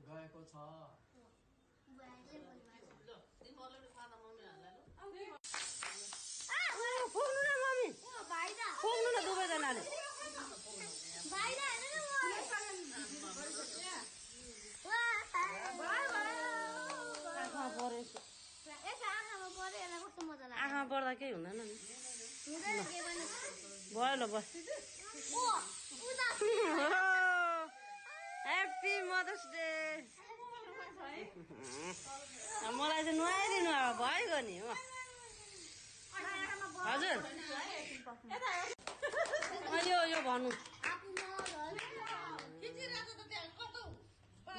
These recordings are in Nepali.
गएको छ पुग्नु न दुवैजनाले आँखामा पर्दा केही हुँदैन नि भयो ल बस ह्याप्पी मदर्स डे मलाई चाहिँ नुहाइदिनु अब भइगयो नि हो हजुर यो भन्नु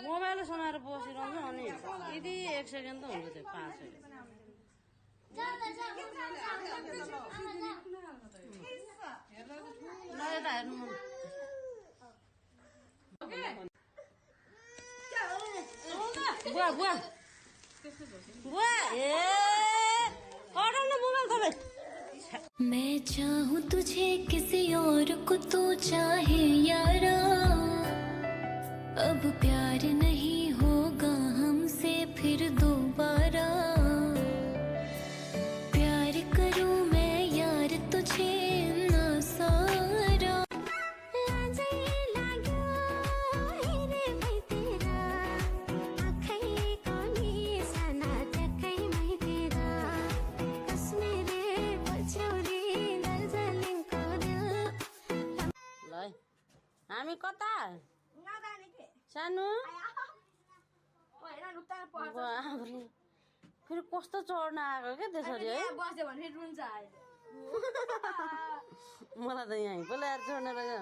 मोबाइल समाएर बसिरहनु अनि यदि 1 सेकेन्ड त हुन्छ त्यो 5 सेकेन्ड ल यता हेर्नु बुवा बुवा बुवा ए कटाउन मोबाइल तपाईँ मैं चाहूँ तुझे किसी और को तू चाहे यारा अब प्यार नहीं होगा हमसे फिर दोबारा प्यार करूँ मैं यार तुझे ना सारा हामी कता सानो फेरि कस्तो चढ्न आएको क्या त्यसरी है बस्यो भने रुन्छ मलाई त यहीँ पो ल्याएर चढ्ने रहेछ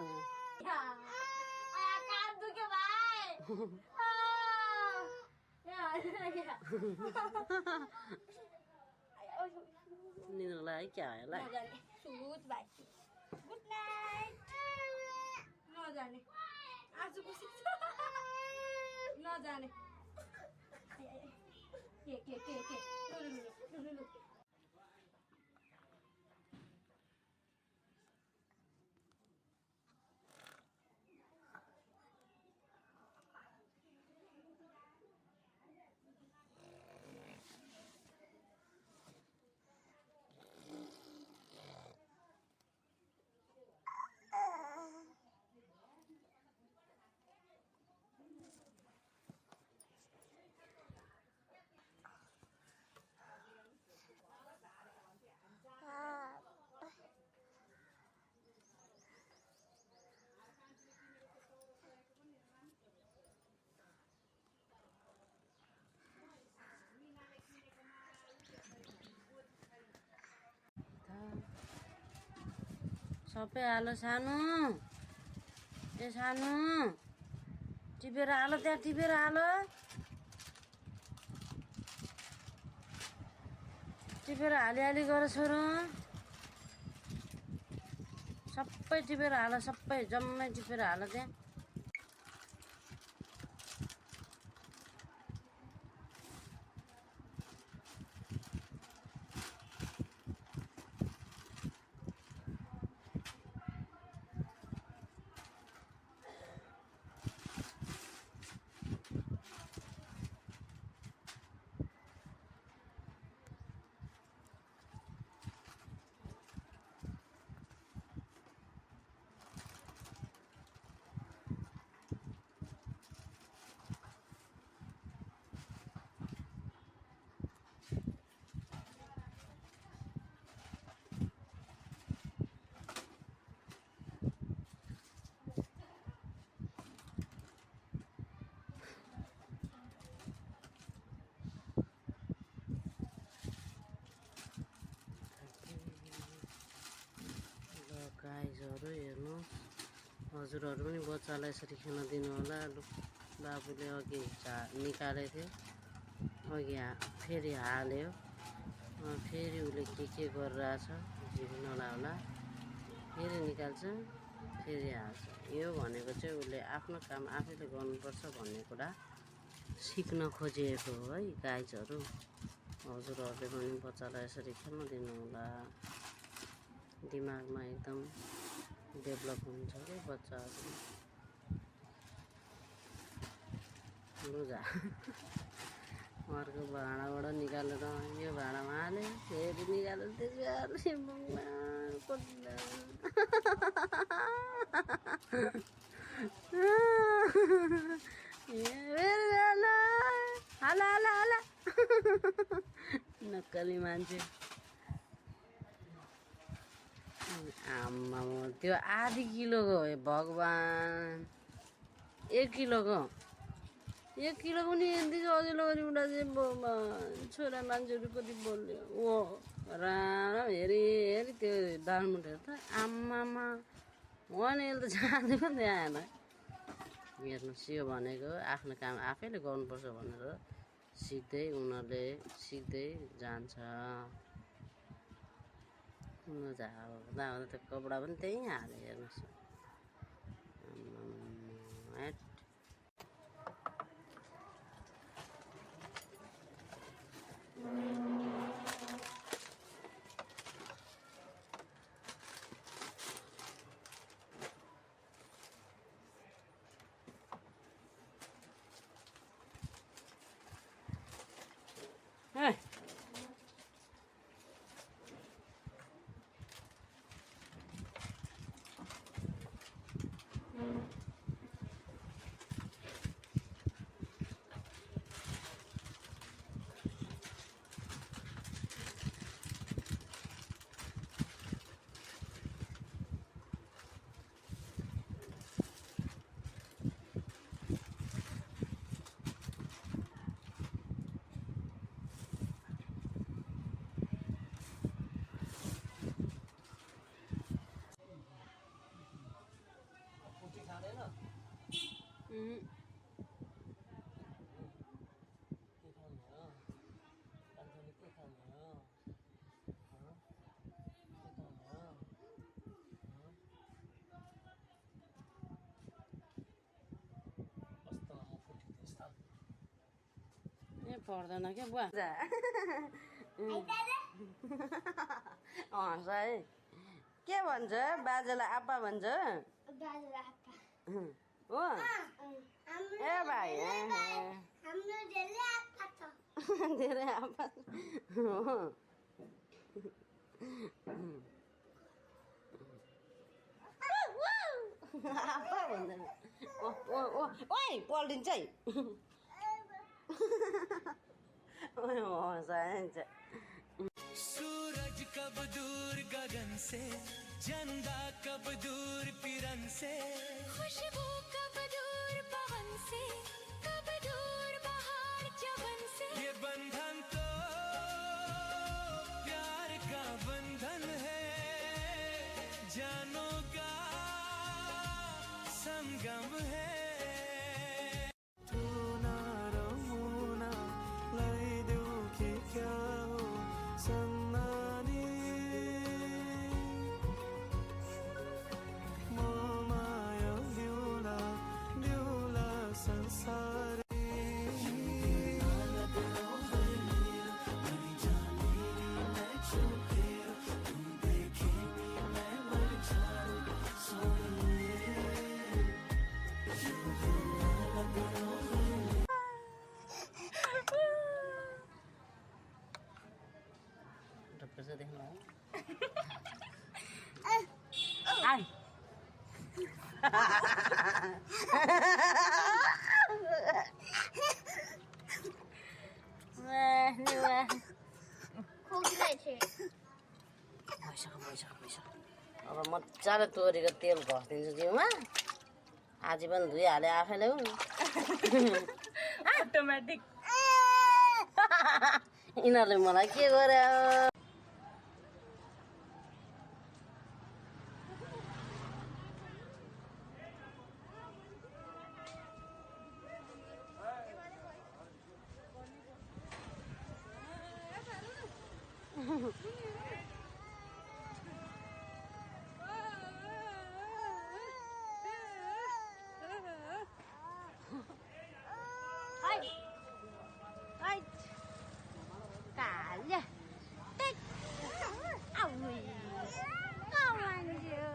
निद्रा लाग्यो क्या होला गुड नाइट नजाने आज खुसी नजाने के लु सबै हालो सानो ए सानो टिपेर हालो त्यहाँ टिपेर हालो टिपेर हालिहाली गर छोरो सबै टिपेर हाल सबै जम्मै टिपेर हाल त्यहाँ गाइजहरू हेर्नुहोस् हजुरहरू पनि बच्चालाई यसरी खेल्न दिनु होला बाबुले अघि निकालेको थियो अघि फेरि हाल्यो फेरि उसले के गरिरहेछ झिक्नु नलाउला फेरि निकाल्छ फेरि हाल्छ यो भनेको चाहिँ उसले आफ्नो काम आफैले गर्नुपर्छ भन्ने कुरा सिक्न खोजिएको हो है गाइजहरू हजुरहरूले पनि बच्चालाई यसरी खेल्न दिनु होला दिमागमा एकदम डेभलप हुन्छ क्या बच्चाहरू लुजा अर्को भाँडाबाट निकालेर यो भाँडामा हाल्यो फेरि निकालेर हाला हाला हाला नक्कली मान्छे आम्मा त्यो आधी किलोको हो भगवान् 1 किलोको 1 किलो पनि यतिको अघिल्लो उडा चाहिँ छोरा मान्छेहरू कति बोल्यो ओ राम हेरी हेरी त्यो दालमुठेर त आम्मामा भने यसले त जाँदै पनि आएन हेर्नुहोस् यो भनेको आफ्नो काम आफैले गर्नुपर्छ भनेर सिक्दै उनीहरूले सिक्दै जान्छ मजा आउँदा त कपडा पनि त्यहीँ हाल्यो हेर्नुहोस् पर्दैन क्या बुवा हँस है के भन्छ बाजेलाई आप्पा भन्छ हो ए भाइ धेरै आप्पा हो आप्पा भन्दैन ओइ पल्टिन्छ है सूरज कब दूर गगन से चंदा कब दूर किरण से खुशबू कब दूर पवन से कब दूर बहार चमन से ये बंधन तो प्यार का बंधन है जानों का संगम है तू ना रमूना लाई दू की क्या हो संग भइसक्यो अब मजाले तोरीको तेल घसिदिन्छु जिउमा आजीवन धुइहाले आफैले अटोमेटिक यिनीहरूले मलाई के गर्यो Calha. Aui. Kawanjo.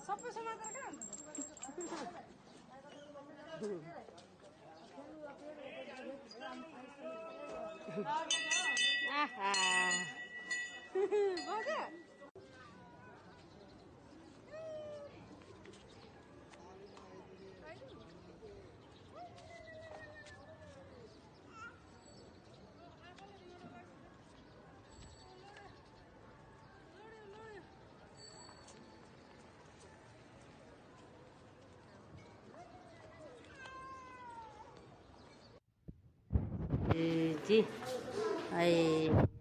Sapa समातेर कहाँ आहा बग्यो जी आई